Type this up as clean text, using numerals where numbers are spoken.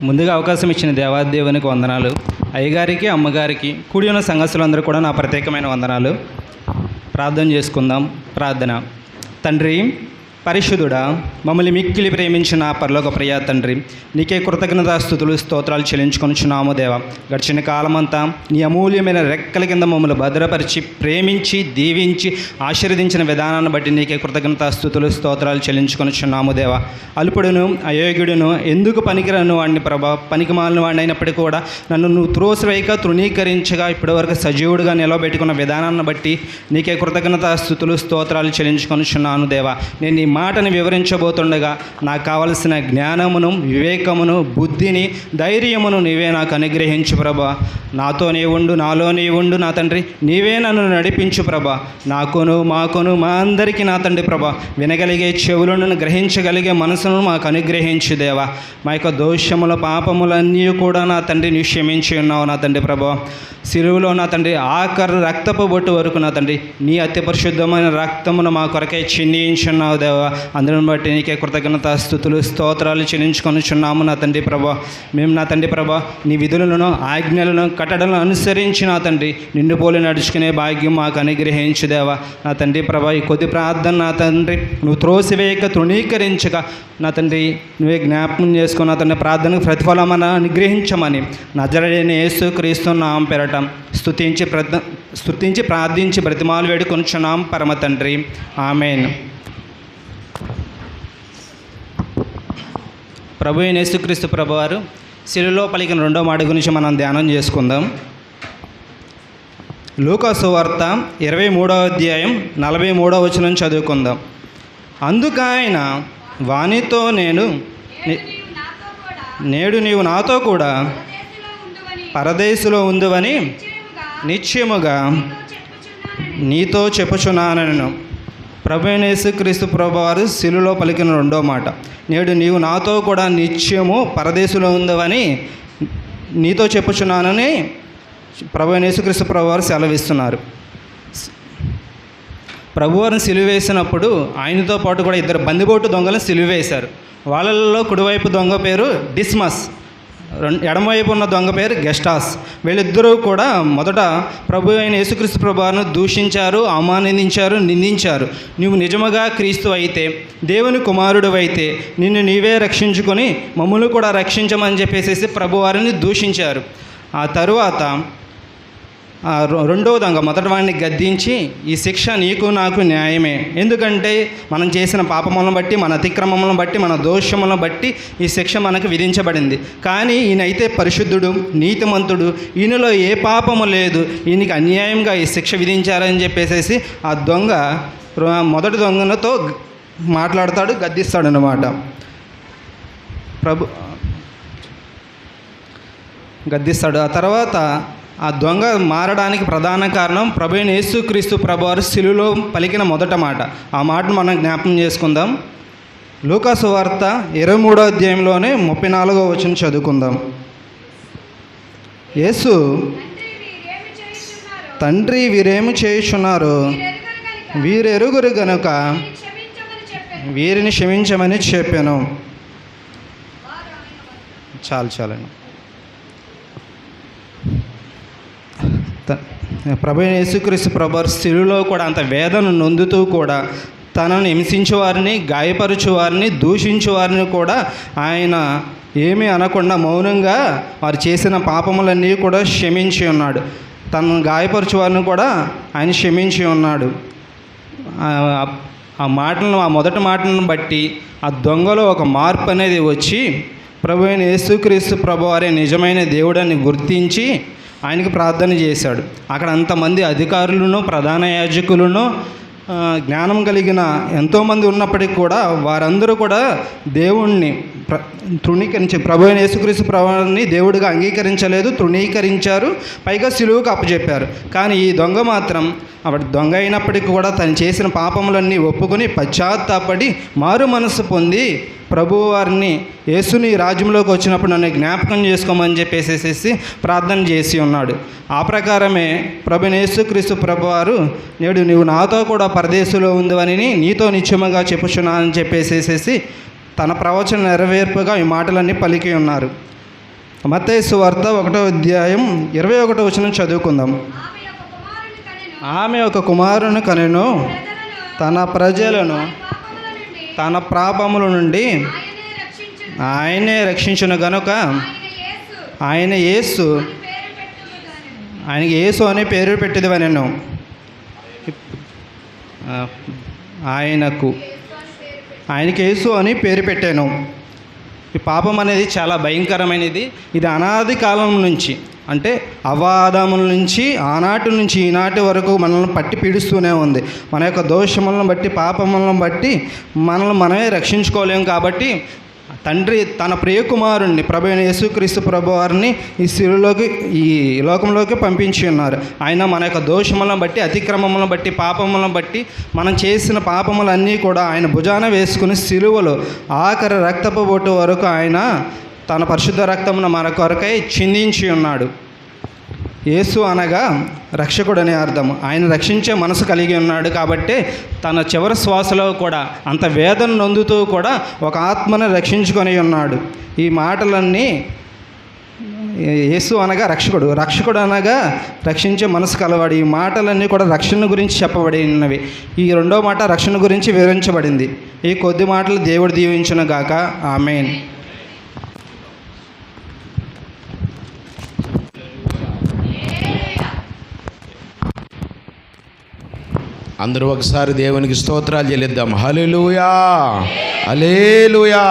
ముందుగా అవకాశం ఇచ్చిన దేవాదేవునికి వందనాలు. అయ్యగారికి, అమ్మగారికి, కూడి ఉన్న సంఘస్థులందరూ కూడా నా ప్రత్యేకమైన వందనాలు. ప్రార్థన చేసుకుందాం. ప్రార్థన. తండ్రి పరిశుద్ధుడా, మమ్మల్ని మిక్కిలి ప్రేమించిన పరలోక ప్రియ తండ్రి, నీకే కృతజ్ఞతాస్తుతులు స్తోత్రాలు చెల్లించుకొనిచున్నాము దేవా. గడిచిన కాలమంతా నీ అమూల్యమైన రెక్కల కింద మమ్మల్ని భద్రపరిచి ప్రేమించి దీవించి ఆశీర్వదించిన విధానాన్ని బట్టి నీకే కృతజ్ఞతాస్తుతులు స్తోత్రాలు చెల్లించుకొనిచున్నాము దేవా. అల్పుడును అయోగ్యుడును ఎందుకు పనికిరాను వాడిని ప్రభా, పనికిమాలిన వాడిని అయినప్పటికీ కూడా నన్ను నువ్వు త్రోసివేయక తృణీకరించగా ఇప్పటివరకు సజీవుడిగా నిలవబెట్టుకున్న విధానాన్ని బట్టి నీకే కృతజ్ఞతాస్తుతులు స్తోత్రాలు చెల్లించుకొనిచున్నాను దేవా. నేను ఈ మాటను వివరించబోతుండగా నాకు కావలసిన జ్ఞానమును, వివేకమును, బుద్ధిని, ధైర్యమును నీవే నాకు అనుగ్రహించు ప్రభా. నాతోనే ఉండు, నాలోనే ఉండు నా తండ్రి. నీవే నన్ను నడిపించు ప్రభా. నాకును, మాకును, మా అందరికీ నా తండ్రి ప్రభా వినగలిగే చెవులను, గ్రహించగలిగే మనసును మాకు అనుగ్రహించు దేవా. మా యొక్క దోషముల పాపములన్నీ కూడా నా తండ్రి నీ క్షమించి ఉన్నావు నా తండ్రి ప్రభా. సిలువలో నా తండ్రి ఆఖరు రక్తపు బొట్టు వరకు నా తండ్రి నీ అతి పరిశుద్ధమైన రక్తమును మా కొరకై చిందించున్నావు దేవా. అందుని బట్టి నీకే కృతజ్ఞతాస్తుతులు స్తోత్రాలు చెల్లించుకొనిచున్నాము నా తండ్రి ప్రభా. మేము నా తండ్రి ప్రభా నీ విధులను, ఆజ్ఞలను, కట్టడలను అనుసరించి నా తండ్రి నిన్ను పోలి నడుచుకునే భాగ్యం మాకు అనుగ్రహించు దేవా. నా తండ్రి ప్రభా ఈ కొద్ది ప్రార్థన నా తండ్రి నువ్వు త్రోసివేయక తృణీకరించక నా తండ్రి నువ్వే జ్ఞాపకం చేసుకుని నా తండ్రి ప్రార్థనకు ప్రతిఫలమని అనుగ్రహించమని నజరేయుడైన యేసుక్రీస్తు నామమున పేరట స్తుతించి ప్రార్థించి బ్రతిమాలు వేడుకొనుచున్నాం పరమ తండ్రి. ఆమేన్. ప్రభు అయిన యేసుక్రీస్తు ప్రభువారు శిలువలో పలికిన రెండో మాట గురించి మనం ధ్యానం చేసుకుందాం. లూకా సువార్త 23వ అధ్యాయం 43వ వచనం చదువుకుందాం. అందుకాయన వానితో నేడు నీవు నాతో కూడా పరదేశులో ఉందువని నిశ్చయముగా నీతో చెప్పుచున్నానను. ప్రభు అయిన యేసుక్రీస్తు ప్రభువారు శిలువలో పలికిన రెండో మాట. నేడు నీవు నాతో కూడా నిత్యము పరదేశులో ఉందవని నీతో చెప్పుచున్నానని ప్రభు అయిన యేసుక్రీస్తు ప్రభువారు సెలవిస్తున్నారు. ప్రభువారిని సిలువేసినప్పుడు ఆయనతో పాటు కూడా ఇద్దరు బందిపోటు దొంగలను సిలువేశారు. వాళ్ళల్లో కుడివైపు దొంగ పేరు డిస్మస్, ఎడమవైపు ఉన్న దొంగ పేరు గెస్టాస్. వీళ్ళిద్దరూ కూడా మొదట ప్రభు అయిన యేసుక్రీస్తు ప్రభువారిని దూషించారు, అవమానించారు, నిందించారు. నువ్వు నిజముగా క్రీస్తు అయితే, దేవుని కుమారుడు అయితే నిన్ను నీవే రక్షించుకొని మమ్మల్ని కూడా రక్షించమని చెప్పేసి ప్రభువారిని దూషించారు. ఆ తరువాత రెండవ దొంగ మొదటి వాడిని గద్దించి ఈ శిక్ష నీకు నాకు న్యాయమే, ఎందుకంటే మనం చేసిన పాపములను బట్టి, మన అతిక్రమములను బట్టి, మన దోషములను బట్టి ఈ శిక్ష మనకు విధించబడింది. కానీ ఈయనైతే పరిశుద్ధుడు, నీతిమంతుడు, ఈయనలో ఏ పాపము లేదు, ఈయనకి అన్యాయంగా ఈ శిక్ష విధించారని చెప్పేసి ఆ దొంగ మొదటి దొంగలతో మాట్లాడతాడు, గద్దిస్తాడు అన్నమాట. గద్దిస్తాడు. ఆ తర్వాత ఆ దొంగ మారడానికి ప్రధాన కారణం ప్రభు అయిన యేసుక్రీస్తు ప్రభువారు శిలువలో పలికిన మొదట మాట. ఆ మాటను మనం జ్ఞాపకం చేసుకుందాం. లూకా సువార్త 23వ అధ్యాయంలోనే 34వ వచనం చదువుకుందాం. యేసు, తండ్రి వీరేమి చేయుచున్నారో వీరెరుగురు గనుక వీరిని క్షమించమని చెప్పాను. చాలండి. ప్రభు అయిన యేసుక్రీస్తు ప్రభువారు శిలువలో కూడా అంత వేదన నొందుతూ కూడా తనను హింసించే వారిని, గాయపరచు వారిని, దూషించే వారిని కూడా ఆయన ఏమీ అనకుండా మౌనంగా వారు చేసిన పాపములన్నీ కూడా క్షమించి ఉన్నాడు. తనను గాయపరచు వారిని కూడా ఆయన క్షమించి ఉన్నాడు. ఆ మొదటి మాటలను బట్టి ఆ దొంగలో ఒక మార్పు అనేది వచ్చి ప్రభు అయిన యేసుక్రీస్తు ప్రభువారే నిజమైన దేవుడని గుర్తించి ఆయనకి ప్రార్థన చేశాడు. అక్కడ అంతమంది అధికారులను, ప్రధాన యాజకులను, జ్ఞానం కలిగిన ఎంతోమంది ఉన్నప్పటికీ కూడా వారందరూ కూడా దేవుణ్ణి తృణీకరించి ప్రభు అయిన యేసుక్రీస్తు ప్రభువుని దేవుడిగా అంగీకరించలేదు, తృణీకరించారు, పైగా సిలువకు అప్పచెప్పారు. కానీ ఈ దొంగ మాత్రం అప్పుడు దొంగ అయినప్పటికీ కూడా తను చేసిన పాపములన్నీ ఒప్పుకొని పశ్చాత్తాపడి మారు మనసు పొంది ప్రభువారిని యేసుని రాజ్యంలోకి వచ్చినప్పుడు నన్ను జ్ఞాపకం చేసుకోమని చెప్పేసేసి ప్రార్థన చేసి ఉన్నాడు. ఆ ప్రకారమే ప్రభువైన యేసుక్రీస్తు ప్రభువారు నేడు నీవు నాతో కూడా పరదేశంలో ఉందని నీతో నిశ్చయముగా చెప్పుచున్నానని చెప్పేసేసి తన ప్రవచన నెరవేర్పుగా ఈ మాటలన్నీ పలికి ఉన్నారు. మత్తయి సువార్త 1వ అధ్యాయం 21వ వచనం చదువుకుందాం. ఆమె ఒక కుమారుని కనెను, తన ప్రజలను తన పాపముల నుండి ఆయనే రక్షించును గనుక ఆయనకి యేసు అనే పేరు పెట్టిదివనెను. ఆయనకి యేసు అని పేరు పెట్టాను. ఈ పాపం అనేది చాలా భయంకరమైనది. ఇది అనాది కాలం నుంచి, అంటే అవాదముల నుంచి ఆనాటి నుంచి ఈనాటి వరకు మనల్ని పట్టి పీడిస్తూనే ఉంది. మన యొక్క దోషములను బట్టి, పాపములను బట్టి మనల్ని మనమే రక్షించుకోలేము. కాబట్టి తండ్రి తన ప్రియకుమారుణ్ణి ప్రభు అయిన యేసుక్రీస్తు ప్రభు వారిని ఈ శిలువలోకి, ఈ లోకంలోకి పంపించి ఉన్నారు. ఆయన మన యొక్క దోషములను బట్టి, అతిక్రమములను బట్టి, పాపములను బట్టి, మనం చేసిన పాపములన్నీ కూడా ఆయన భుజాన వేసుకుని శిలువలో ఆఖరి రక్తపు బొట్టు వరకు ఆయన తన పరిశుద్ధ రక్తమును మన కొరకై చిందించి ఉన్నాడు. యేసు అనగా రక్షకుడు అనే అర్థం. ఆయన రక్షించే మనసు కలిగి ఉన్నాడు. కాబట్టి తన చివరి శ్వాసలో కూడా అంత వేదన నొందుతూ కూడా ఒక ఆత్మను రక్షించుకొని ఉన్నాడు. ఈ మాటలన్నీ యేసు అనగా రక్షకుడు, రక్షకుడు అనగా రక్షించే మనసు కలవాడు. ఈ మాటలన్నీ కూడా రక్షణ గురించి చెప్పబడినవి. ఈ రెండో మాట రక్షణ గురించి వివరించబడింది. ఈ కొద్ది మాటలు దేవుడు దీవించును గాక. ఆమేన్. అందరూ ఒకసారి దేవునికి స్తోత్రాలు చెల్లిద్దాం. హల్లెలూయా, హల్లెలూయా.